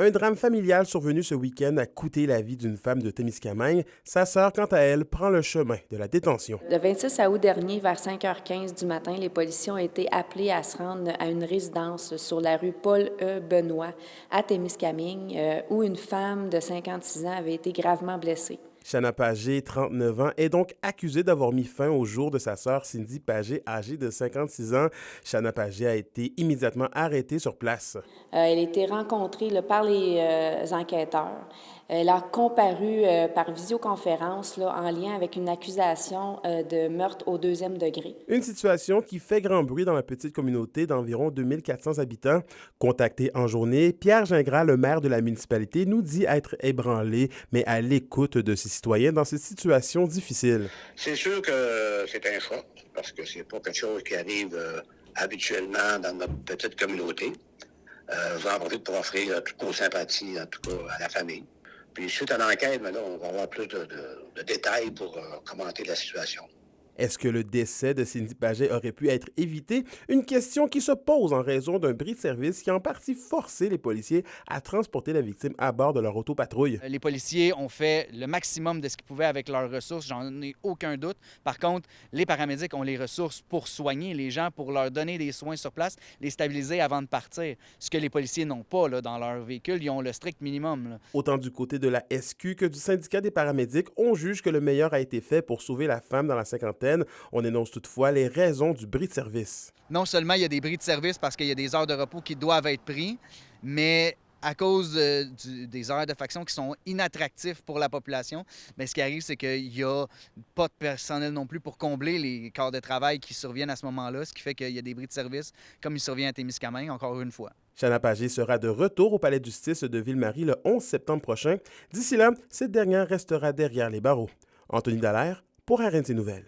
Un drame familial survenu ce week-end a coûté la vie d'une femme de Témiscamingue. Sa sœur, quant à elle, prend le chemin de la détention. Le 26 août dernier, vers 5h15 du matin, les policiers ont été appelés à se rendre à une résidence sur la rue Paul-E. Benoît à Témiscamingue, où une femme de 56 ans avait été gravement blessée. Chana Pagé, 39 ans, est donc accusée d'avoir mis fin au jour de sa sœur Cindy Pagé, âgée de 56 ans. Chana Pagé a été immédiatement arrêtée sur place. Elle a été rencontrée par les enquêteurs. Elle a comparu par visioconférence en lien avec une accusation de meurtre au deuxième degré. Une situation qui fait grand bruit dans la petite communauté d'environ 2400 habitants. Contacté en journée, Pierre Gingras, le maire de la municipalité, nous dit être ébranlé, mais à l'écoute de ses citoyens dans cette situation difficile. C'est sûr que c'est un choc, parce que c'est pas quelque chose qui arrive habituellement dans notre petite communauté. J'en profite pour offrir toutes nos sympathies, en tout cas, à la famille. Puis suite à l'enquête, maintenant, on va avoir plus de détails pour commenter la situation. Est-ce que le décès de Cindy Pagé aurait pu être évité? Une question qui se pose en raison d'un bris de service qui a en partie forcé les policiers à transporter la victime à bord de leur autopatrouille. Les policiers ont fait le maximum de ce qu'ils pouvaient avec leurs ressources, j'en ai aucun doute. Par contre, les paramédics ont les ressources pour soigner les gens, pour leur donner des soins sur place, les stabiliser avant de partir. Ce que les policiers n'ont pas là, dans leur véhicule, ils ont le strict minimum. Là. Autant du côté de la SQ que du syndicat des paramédics, on juge que le meilleur a été fait pour sauver la femme dans la cinquantaine. On énonce toutefois les raisons du bris de service. Non seulement il y a des bris de service parce qu'il y a des heures de repos qui doivent être pris, mais à cause des heures de faction qui sont inattractifs pour la population, bien, ce qui arrive, c'est qu'il n'y a pas de personnel non plus pour combler les quarts de travail qui surviennent à ce moment-là, ce qui fait qu'il y a des bris de service, comme il survient à Témiscamingue, encore une fois. Chana Pagé sera de retour au palais de justice de Ville-Marie le 11 septembre prochain. D'ici là, cette dernière restera derrière les barreaux. Anthony Dallaire pour RNC Nouvelles.